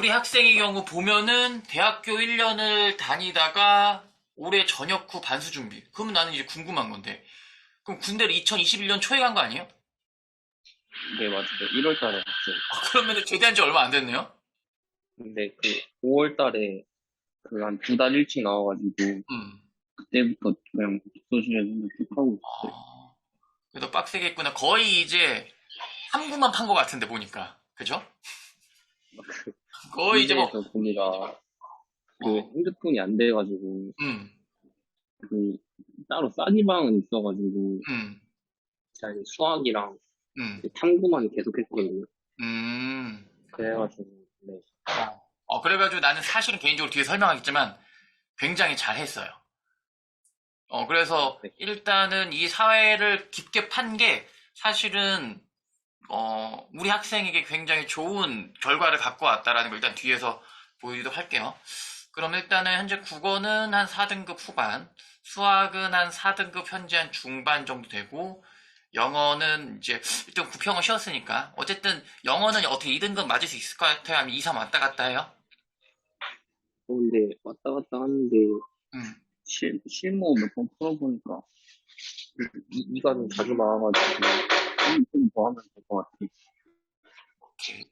우리 학생의 경우 보면은 대학교 1년을 다니다가 올해 전역 후 반수 준비. 그럼 나는 이제 궁금한 건데. 그럼 군대를 2021년 초에 간 거 아니에요? 네, 맞아요. 1월 달에 갔어요. 그러면은 제대한 지 얼마 안 됐네요? 근데 그 5월 달에 그 한 두 달 일찍 나와가지고 음. 그때부터 그냥 독서실에서 쭉 하고 있어요. 아, 그래도 빡세게 했구나. 거의 이제 3구만 판 것 같은데 보니까. 그죠? 거의 이제 뭐, 군대에서 보니까 그 어, 핸드폰이 안 돼가지고 음, 그 따로 싸지방은 있어가지고 음, 제가 이제 수학이랑 음, 이제 탐구만 계속 했거든요. 음. 그래가지고 네. 그래가지고 나는 사실은 개인적으로 뒤에 설명하겠지만 굉장히 잘했어요. 그래서 네. 일단은 이 사회를 깊게 판 게 사실은, 우리 학생에게 굉장히 좋은 결과를 갖고 왔다라는 걸 일단 뒤에서 보이도록 할게요. 그럼 일단은 현재 국어는 한 4등급 후반, 수학은 한 4등급 현재 한 중반 정도 되고, 영어는 이제 일단 구평을 쉬었으니까 어쨌든 영어는 어떻게 2등급 맞을 수 있을 것 같아요? 아니면 2, 3 왔다 갔다 해요? 근데 왔다 갔다 하는데 음. 실무 몇 번 풀어보니까 이가 좀 자주 나와가지고 좀 더 하면 될 것 같아요. 오케이.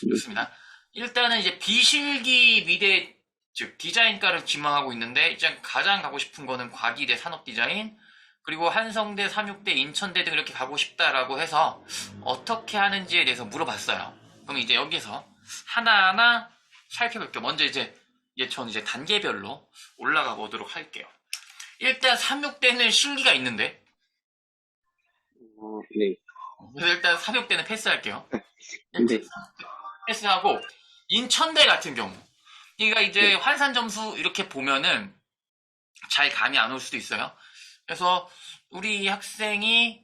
좋습니다. 일단은 이제 비실기 미대, 즉 디자인과를 지망하고 있는데 이제 가장 가고 싶은 거는 과기대 산업디자인, 그리고 한성대, 삼육대, 인천대 등 이렇게 가고 싶다라고 해서 어떻게 하는지에 대해서 물어봤어요. 그럼 이제 여기서 하나하나 살펴볼게요. 먼저 이제 저는 이제 단계별로 올라가 보도록 할게요. 일단 삼육대는 실기가 있는데, 네. 그래서 일단 삼육대는 패스할게요. 근데 패스하고 인천대 같은 경우, 그러니까 이제 네. 환산 점수 이렇게 보면은 잘 감이 안 올 수도 있어요. 그래서 우리 학생이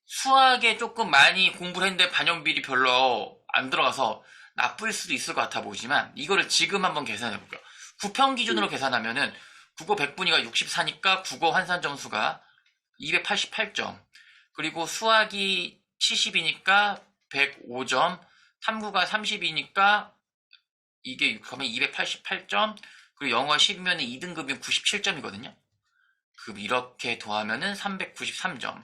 수학에 조금 많이 공부를 했는데 반영비리 별로 안 들어가서 나쁠 수도 있을 것 같아 보이지만 이거를 지금 한번 계산해 볼게요. 9평 기준으로 계산하면은 국어 100분위가 64니까 국어 환산 점수가 288점, 그리고 수학이 70이니까 105점, 탐구가 30이니까 이게 6하면 288점, 그리고 영어 10이면 2등급이면 97점이거든요. 그럼 이렇게 더하면은 393점,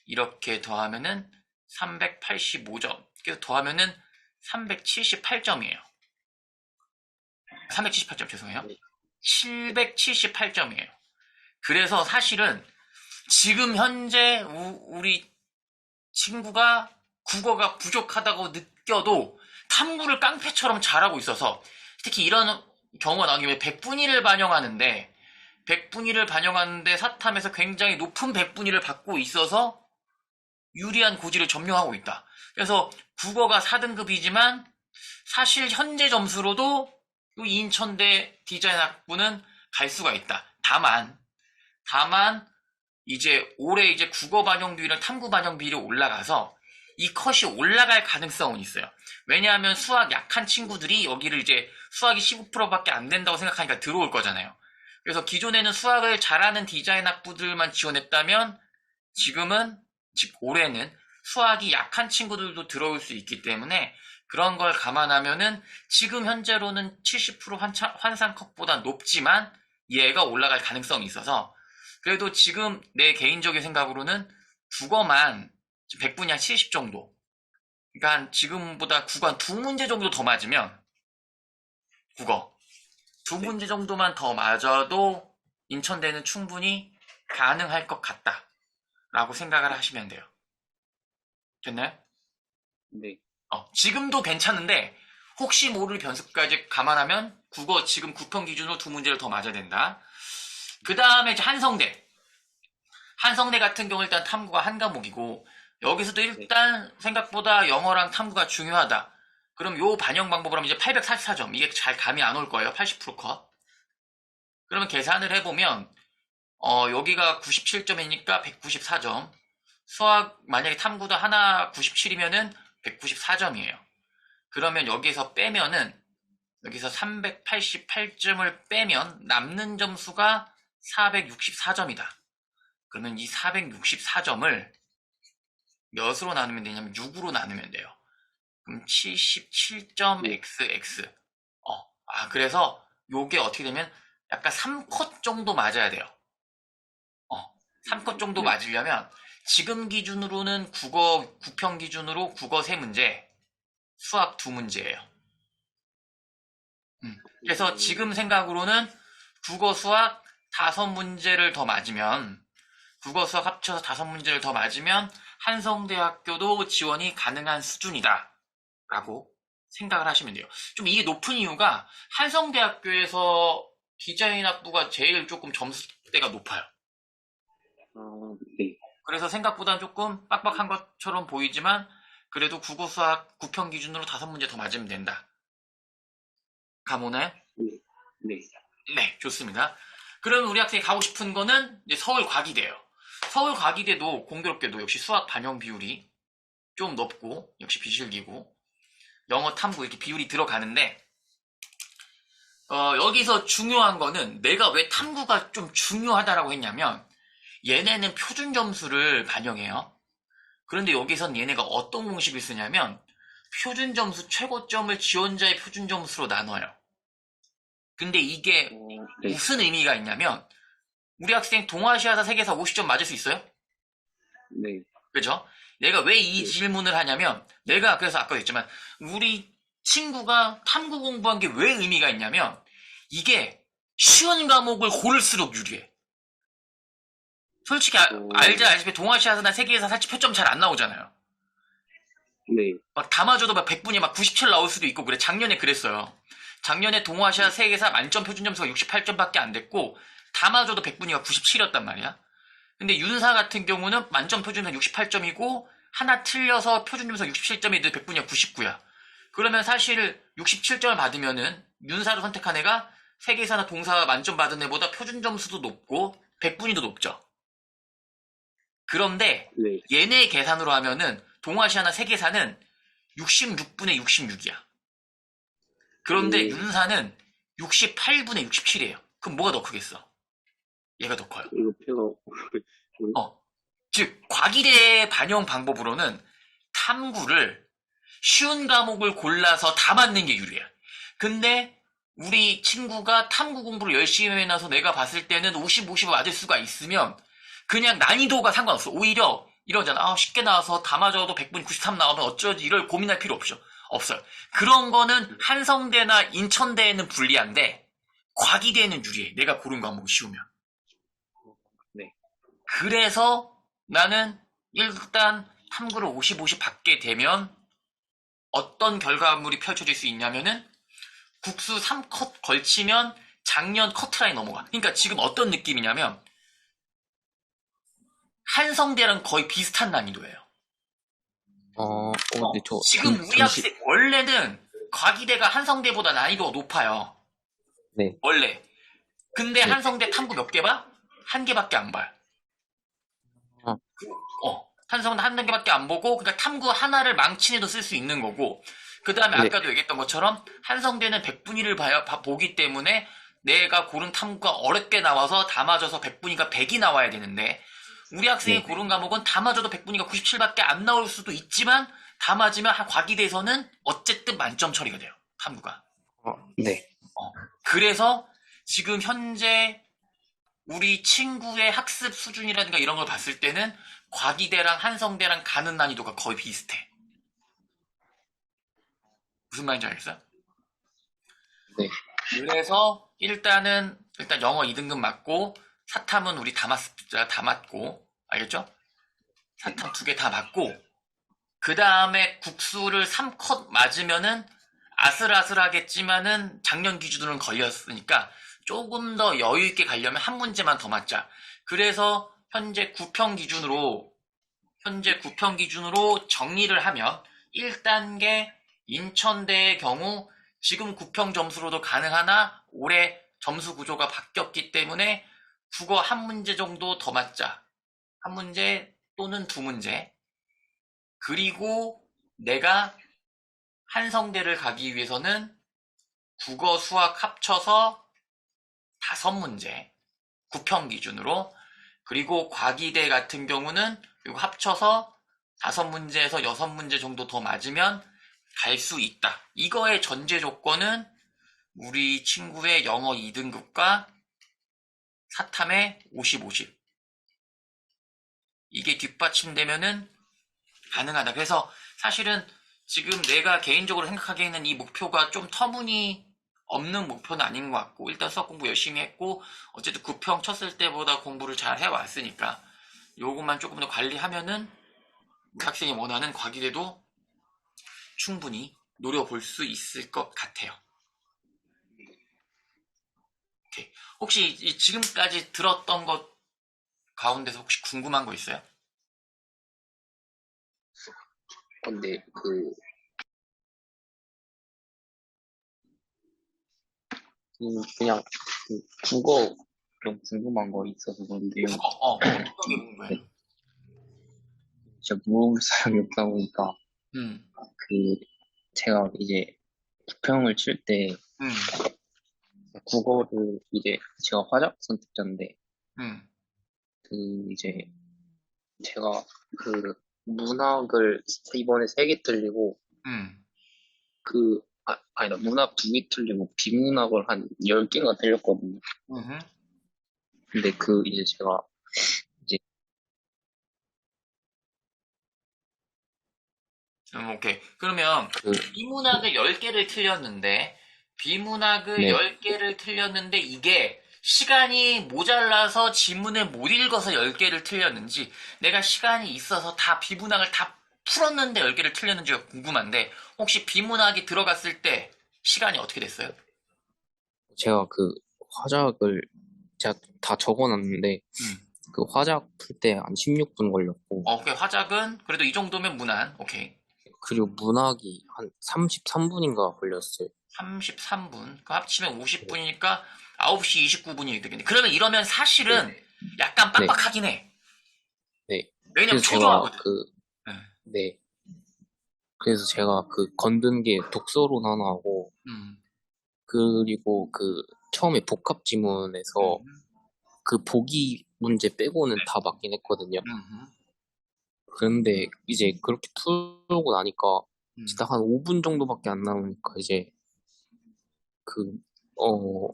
이렇게 더하면은 385점, 그래서 더하면은 378점이에요. 378점, 죄송해요. 778점이에요. 그래서 사실은 지금 현재 우리 친구가 국어가 부족하다고 느껴도 탐구를 깡패처럼 잘하고 있어서, 특히 이런 경우가 나온 김에 백분위를 반영하는데, 사탐에서 굉장히 높은 백분위를 받고 있어서 유리한 고지를 점령하고 있다. 그래서 국어가 4등급이지만 사실 현재 점수로도 인천대 디자인학부는 갈 수가 있다. 다만 이제 올해 이제 국어 반영 비율이랑 탐구 반영 비율이 올라가서 이 컷이 올라갈 가능성은 있어요. 왜냐하면 수학 약한 친구들이 여기를 이제 수학이 15%밖에 안 된다고 생각하니까 들어올 거잖아요. 그래서 기존에는 수학을 잘하는 디자인 학부들만 지원했다면 지금은, 즉 올해는 수학이 약한 친구들도 들어올 수 있기 때문에 그런 걸 감안하면은 지금 현재로는 70% 환산 컷보다 높지만 얘가 올라갈 가능성이 있어서, 그래도 지금 내 개인적인 생각으로는 국어만 100분이 한 70 정도, 그러니까 지금보다 국어 한 두 문제 정도 더 맞으면, 국어 두 네. 문제 정도만 더 맞아도 인천대는 충분히 가능할 것 같다라고 생각을 하시면 돼요. 됐나요? 네. 지금도 괜찮은데 혹시 모를 변수까지 감안하면 국어 지금 9편 기준으로 두 문제를 더 맞아야 된다. 그 다음에 이제 한성대 같은 경우 일단 탐구가 한 과목이고, 여기서도 네. 일단 생각보다 영어랑 탐구가 중요하다. 그럼 요 반영 방법으로 하면 이제 844점. 이게 잘 감이 안 올 거예요. 80% 컷. 그러면 계산을 해보면 여기가 97점이니까 194점. 수학 만약에 탐구도 하나 97이면은 194점이에요. 그러면 여기서 388점을 빼면 남는 점수가 464점이다. 그러면 이 464점을 몇으로 나누면 되냐면 6으로 나누면 돼요. 그럼 네. 77.xx. 그래서 요게 어떻게 되면 약간 3컷 정도 맞아야 돼요. 3컷 정도 네. 맞으려면 지금 기준으로는 국어 9편 기준으로 국어 3문제, 수학 2문제예요. 그래서 지금 생각으로는 국어 수학 5문제를 더 맞으면 국어 수학 합쳐서 5문제를 더 맞으면 한성대학교도 지원이 가능한 수준이다 라고 생각을 하시면 돼요. 좀 이게 높은 이유가 한성대학교에서 디자인 학부가 제일 조금 점수대가 높아요. 네. 그래서 생각보다는 조금 빡빡한 것처럼 보이지만 그래도 국어 수학 9편 기준으로 5문제 더 맞으면 된다. 감오나요? 네. 네, 좋습니다. 그럼 우리 학생이 가고 싶은 거는 이제 서울 과기대예요. 서울 과기대도 공교롭게도 역시 수학 반영 비율이 좀 높고 역시 비실기고 영어 탐구 이렇게 비율이 들어가는데 여기서 중요한 거는 내가 왜 탐구가 좀 중요하다라고 했냐면 얘네는 표준 점수를 반영해요. 그런데 여기선 얘네가 어떤 공식을 쓰냐면 표준 점수 최고점을 지원자의 표준 점수로 나눠요. 근데 이게 네. 무슨 의미가 있냐면 우리 학생 동아시아사 세계사 50점 맞을 수 있어요? 네. 그죠? 내가 왜 이 질문을 하냐면 내가 그래서 아까 했지만 우리 친구가 탐구 공부한 게 왜 의미가 있냐면 이게 쉬운 과목을 고를수록 유리해. 솔직히 알다시피 동아시아사나 세계사 살짝 표점 잘 안 나오잖아요. 네. 막 다 맞아도 막 100분이 막 97 나올 수도 있고 그래. 작년에 그랬어요. 작년에 동아시아 세계사 만점 표준 점수가 68점밖에 안 됐고 다 맞아도 100분이가 97이었단 말이야. 근데 윤사 같은 경우는 만점 표준 점수 68점이고 하나 틀려서 표준 점수 67점인데 100분이가 99야. 그러면 사실 67점을 받으면은 윤사를 선택한 애가 세계사나 동사 만점 받은 애보다 표준 점수도 높고 100분위도 높죠. 그런데 네. 얘네 계산으로 하면은 동아시아나 세계사는 66분의 66이야. 그런데 윤사는 68분의 67이에요. 그럼 뭐가 더 크겠어? 얘가 더 커요. 이거 표가 즉 과기대 반영 방법으로는 탐구를 쉬운 과목을 골라서 다 맞는 게 유리해요. 근데 우리 친구가 탐구 공부를 열심히 해놔서 내가 봤을 때는 50, 50을 맞을 수가 있으면 그냥 난이도가 상관없어. 오히려 이러잖아. 쉽게 나와서 다 맞아도 100분 93 나오면 어쩌지 이럴 고민할 필요 없어요. 그런 거는 한성대나 인천대에는 불리한데 과기대에는 유리해. 내가 고른 과목이 쉬우면. 네. 그래서 나는 일단 탐구를 50, 50 받게 되면 어떤 결과물이 펼쳐질 수 있냐면은 국수 3컷 걸치면 작년 커트라인 넘어가. 그러니까 지금 어떤 느낌이냐면 한성대랑 거의 비슷한 난이도예요. 근데 지금 우리 학생 원래는 과기대가 한성대보다 난이도가 높아요. 네. 원래. 근데 한성대 탐구 몇 개 봐? 한 개밖에 안 봐. 한성대 한 개밖에 안 보고 그러니까 탐구 하나를 망치내도 쓸 수 있는 거고 그 다음에 네. 아까도 얘기했던 것처럼 한성대는 100분위를 보기 때문에 내가 고른 탐구가 어렵게 나와서 다 맞아서 100분위가 100이 나와야 되는데 우리 학생이 네. 고른 과목은 다 맞아도 100분위가 97밖에 안 나올 수도 있지만 다 맞으면 과기대에서는 어쨌든 만점 처리가 돼요. 탐구가. 네. 그래서 지금 현재 우리 친구의 학습 수준이라든가 이런 걸 봤을 때는 과기대랑 한성대랑 가는 난이도가 거의 비슷해. 무슨 말인지 알겠어요? 네. 그래서 일단 영어 2등급 맞고 사탐은 우리 다 맞고 알겠죠? 사탐 2개 다 맞고 그 다음에 국수를 3컷 맞으면은 아슬아슬하겠지만은 작년 기준으로는 걸렸으니까 조금 더 여유 있게 가려면 한 문제만 더 맞자. 그래서 현재 9편 기준으로 정리를 하면 1단계 인천대의 경우 지금 9편 점수로도 가능하나 올해 점수 구조가 바뀌었기 때문에 국어 한 문제 정도 더 맞자. 한 문제 또는 두 문제. 그리고 내가 한성대를 가기 위해서는 국어 수학 합쳐서 5문제. 9편 기준으로. 그리고 과기대 같은 경우는 이거 합쳐서 5문제에서 6문제 정도 더 맞으면 갈 수 있다. 이거의 전제 조건은 우리 친구의 영어 2등급과 사탐의 50, 50. 이게 뒷받침되면은 가능하다. 그래서 사실은 지금 내가 개인적으로 생각하기에는 이 목표가 좀 터무니없는 목표는 아닌 것 같고, 일단 수학 공부 열심히 했고, 어쨌든 9평 쳤을 때보다 공부를 잘 해왔으니까 요것만 조금 더 관리하면은 우리 학생이 원하는 과기대도 충분히 노려볼 수 있을 것 같아요. 오케이. 혹시 지금까지 들었던 것 가운데서 혹시 궁금한 거 있어요? 근데 그냥 국어 좀 궁금한 거 있어서 그런데요. 국어, 어떤 게 궁금해요? 진짜 물어볼 사람이 없다 보니까 음, 그 제가 이제 부평을 칠 때 음, 국어를 이제 제가 화작 선택자인데 음, 이제 제가 문학을 이번에 3개 틀리고 음. 아니다 문학 2개 틀리고 비문학을 한 10개가 틀렸거든요. 음흠. 근데 이제 제가 이제 오케이. 그러면 그 비문학을 10개를 틀렸는데, 비문학을 네, 10개를 틀렸는데, 이게 시간이 모자라서 지문을 못 읽어서 10개를 틀렸는지, 내가 시간이 있어서 다 비문학을 다 풀었는데 10개를 틀렸는지가 궁금한데, 혹시 비문학이 들어갔을 때 시간이 어떻게 됐어요? 제가 화작을 제가 다 적어놨는데 음. 화작 풀 때 한 16분 걸렸고 오케이. 화작은 그래도 이 정도면 무난. 오케이. 그리고 문학이 한 33분인가 걸렸어요. 33분. 그 합치면 50분이니까 9시 29분이 되겠네. 그러면 이러면 네, 사실은 약간 네, 빡빡하긴 해. 네. 왜냐면 그래서 제가 초조하거든. 응. 네. 그래서 제가 건든 게 독서론 하나 하고 음, 그리고 처음에 복합 지문에서 음, 보기 문제 빼고는 다 맞긴 했거든요. 음, 그런데 이제 그렇게 풀고 나니까 음. 진짜 한 5분 정도밖에 안 남으니까 이제 그, 어,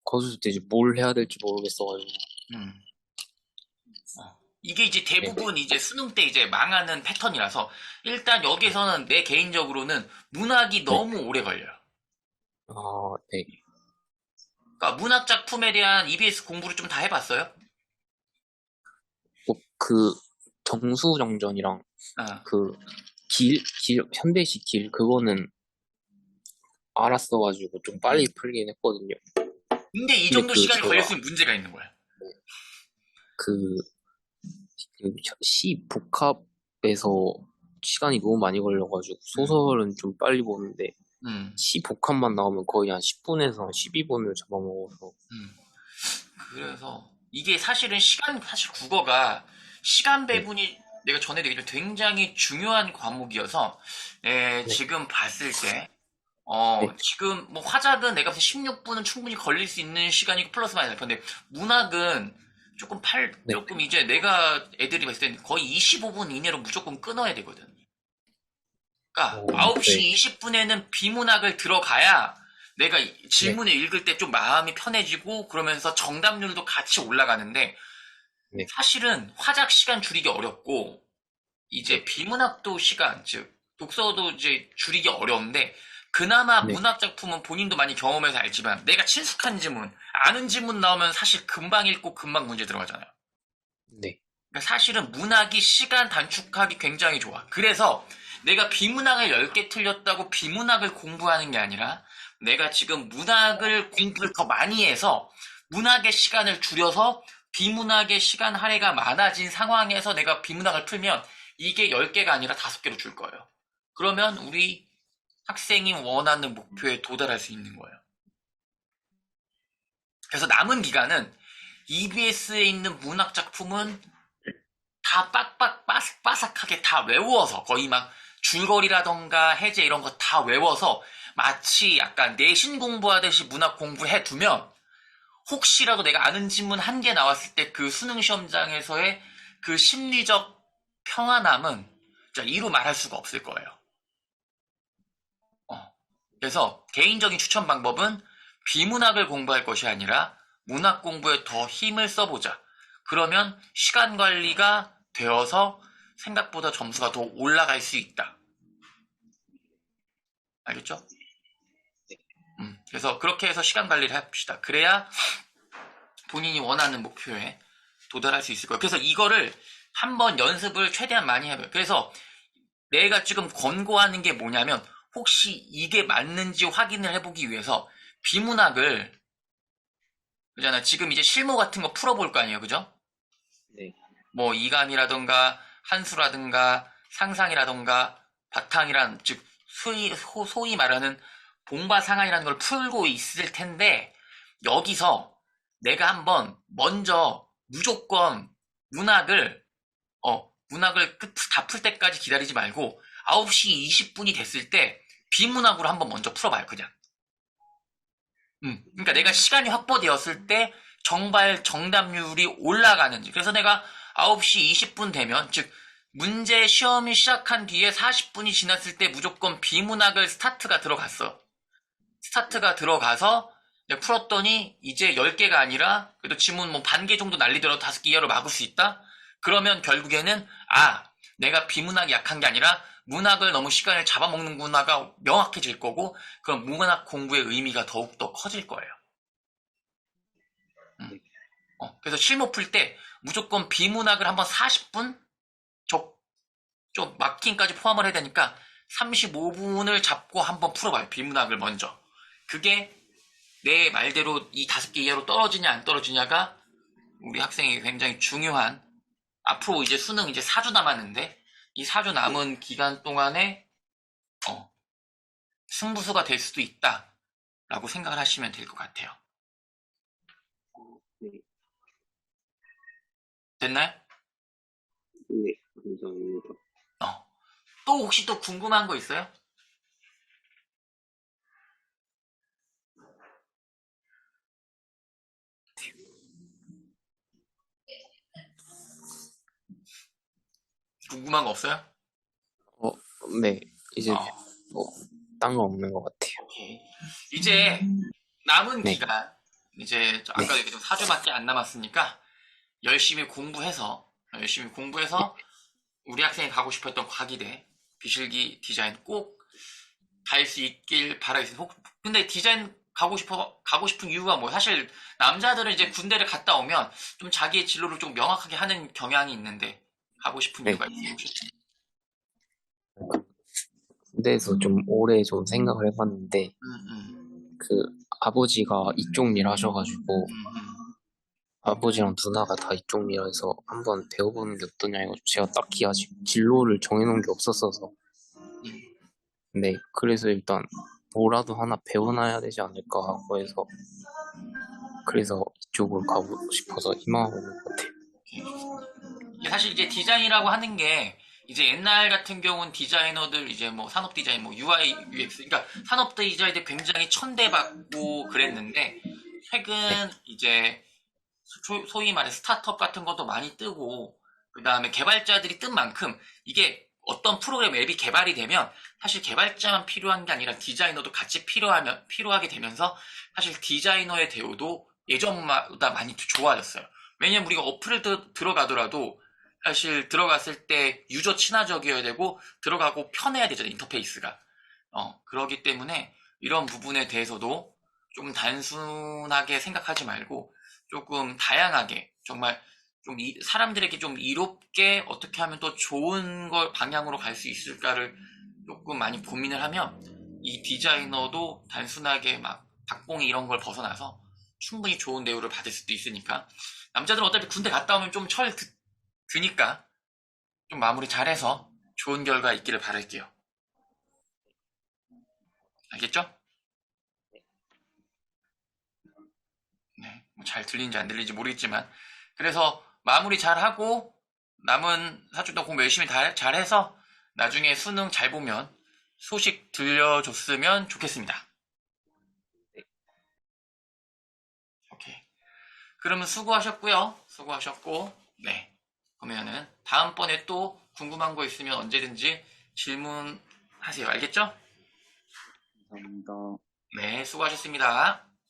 거기서 이제 뭘 해야 될지 모르겠어가지고. 음. 이게 이제 네. 대부분 이제 수능 때 이제 망하는 패턴이라서 일단 여기서는 내 개인적으로는 문학이 네. 너무 오래 걸려요. 아, 네. 그러니까 문학 작품에 대한 EBS 공부를 좀 다 해봤어요? 꼭 정수정전이랑 어. 그 현대식 길, 그거는 알았어가지고 좀 빨리 풀긴 했거든요. 근데 이 근데 정도 시간이 제가 걸렸으면 문제가 있는 거야. 그, 시 복합에서 시간이 너무 많이 걸려가지고 소설은 좀 빨리 보는데 음, 시 복합만 나오면 거의 한 10분에서 12분을 잡아먹어서 음. 그래서 이게 사실 국어가 시간 네, 배분이 내가 전에도 얘기했지만 굉장히 중요한 과목이어서 네, 지금 봤을 때 네, 지금 뭐 화작은 내가 봤을 때 16분은 충분히 걸릴 수 있는 시간이고 플러스 마이너스. 근데 문학은 네, 조금 이제 내가 애들이 봤을 때는 거의 25분 이내로 무조건 끊어야 되거든. 그러니까 네, 9시 20분에는 비문학을 들어가야 내가 네, 질문을 읽을 때 좀 마음이 편해지고 그러면서 정답률도 같이 올라가는데 네, 사실은 화작 시간 줄이기 어렵고 이제 네, 비문학도 시간, 즉 독서도 이제 줄이기 어려운데 그나마 네, 문학 작품은 본인도 많이 경험해서 알지만 내가 친숙한 지문, 아는 지문 나오면 사실 금방 읽고 금방 문제 들어가잖아요. 네, 그러니까 사실은 문학이 시간 단축하기 굉장히 좋아. 그래서 내가 비문학을 10개 틀렸다고 비문학을 공부하는 게 아니라 내가 지금 문학을 공부를 더 많이 해서 문학의 시간을 줄여서 비문학의 시간 할애가 많아진 상황에서 내가 비문학을 풀면 이게 10개가 아니라 5개로 줄 거예요. 그러면 우리 학생이 원하는 목표에 도달할 수 있는 거예요. 그래서 남은 기간은 EBS에 있는 문학 작품은 다 빡빡 바삭바삭하게 다 외워서 거의 막 줄거리라던가 해제 이런 거 다 외워서 마치 약간 내신 공부하듯이 문학 공부를 해두면 혹시라도 내가 아는 지문 한 개 나왔을 때 그 수능 시험장에서의 그 심리적 평안함은 진짜 이루 말할 수가 없을 거예요. 어. 그래서 개인적인 추천 방법은 비문학을 공부할 것이 아니라 문학 공부에 더 힘을 써보자. 그러면 시간 관리가 되어서 생각보다 점수가 더 올라갈 수 있다. 알겠죠? 그래서 그렇게 해서 시간 관리를 해봅시다. 그래야 본인이 원하는 목표에 도달할 수 있을 거예요. 그래서 이거를 한번 연습을 최대한 많이 해봐요. 그래서 내가 지금 권고하는 게 뭐냐면 혹시 이게 맞는지 확인을 해보기 위해서 비문학을 그잖아. 지금 이제 실무 같은 거 풀어볼 거 아니에요. 그죠? 네. 뭐 이감이라던가 한수라든가 상상이라던가 바탕이란 즉 소위 말하는 봉바상한이라는 걸 풀고 있을 텐데 여기서 내가 한번 먼저 무조건 문학을 다 풀 때까지 기다리지 말고 9시 20분이 됐을 때 비문학으로 한번 먼저 풀어봐요. 그냥. 그러니까 내가 시간이 확보되었을 때 정답률이 올라가는지. 그래서 내가 9시 20분 되면 즉 문제 시험이 시작한 뒤에 40분이 지났을 때 무조건 비문학을 스타트가 들어갔어. 스타트가 들어가서 풀었더니 이제 10개가 아니라 그래도 지문 뭐 반 개 정도 날리더라도 5개 이하로 막을 수 있다? 그러면 결국에는 내가 비문학이 약한 게 아니라 문학을 너무 시간을 잡아먹는구나가 명확해질 거고 그럼 문학 공부의 의미가 더욱더 커질 거예요. 그래서 실무 풀 때 무조건 비문학을 한번 40분 좀 마킹까지 포함을 해야 되니까 35분을 잡고 한번 풀어봐요. 비문학을 먼저. 그게 내 말대로 이 5개 이하로 떨어지냐 안 떨어지냐가 우리 학생이 굉장히 중요한 앞으로 이제 수능 이제 4주 남았는데 이 4주 남은 기간 동안에 승부수가 될 수도 있다 라고 생각을 하시면 될 것 같아요. 네. 됐나요? 네, 감사합니다. 또 혹시 또 궁금한 거 있어요? 궁금한 거 없어요? 네. 이제 어, 딴 거 없는 것 같아요. 오케이. 이제 남은 네. 기간 이제 아까 얘기했던 4주밖에 안 남았으니까 열심히 공부해서 우리 학생이 가고 싶었던 과기대 비실기 디자인 꼭 갈 수 있길 바라겠습니다. 근데 디자인 가고 싶은 이유가 뭐 사실 남자들은 이제 군대를 갔다 오면 좀 자기의 진로를 좀 명확하게 하는 경향이 있는데 가고 싶은 네. 이유가 있어요 혹시? 군대에서 좀 오래 좀 생각을 해봤는데 그 아버지가 이쪽 일 하셔가지고 아버지랑 누나가 다 이쪽 일해서 한번 배워보는 게 어떠냐 해가지고 제가 딱히 아직 진로를 정해놓은 게 없었어서 네, 그래서 일단 뭐라도 하나 배워놔야 되지 않을까 하고 해서 그래서 이쪽으로 가고 싶어서 희망하고 있는 것 같아요. 이게 사실 이제 디자인이라고 하는 게 이제 옛날 같은 경우는 디자이너들 이제 뭐 산업 디자인 뭐 UI UX 그러니까 산업 디자인들 굉장히 천대받고 그랬는데 최근 이제 소위 말해 스타트업 같은 것도 많이 뜨고 그 다음에 개발자들이 뜬 만큼 이게 어떤 프로그램 앱이 개발이 되면 사실 개발자만 필요한 게 아니라 디자이너도 같이 필요하게 되면서 사실 디자이너의 대우도 예전보다 많이 좋아졌어요. 왜냐면 우리가 어플을 들어가더라도 사실 들어갔을 때 유저 친화적이어야 되고 들어가고 편해야 되잖아요. 인터페이스가. 그러기 때문에 이런 부분에 대해서도 좀 단순하게 생각하지 말고 조금 다양하게 정말 좀 사람들에게 좀 이롭게 어떻게 하면 또 좋은 걸 방향으로 갈 수 있을까를 조금 많이 고민을 하면 이 디자이너도 단순하게 막 박봉이 이런 걸 벗어나서 충분히 좋은 대우를 받을 수도 있으니까 남자들은 어차피 군대 갔다 오면 좀 철 드니까 좀 마무리 잘해서 좋은 결과 있기를 바랄게요. 알겠죠? 네, 잘 들리는지 안 들리는지 모르겠지만 그래서 마무리 잘하고 남은 4주 동안 공부 열심히 잘해서 나중에 수능 잘 보면 소식 들려줬으면 좋겠습니다. 오케이. 그러면 수고하셨고 네. 그러면은 다음번에 또 궁금한 거 있으면 언제든지 질문하세요. 알겠죠? 감사합니다. 네, 수고하셨습니다.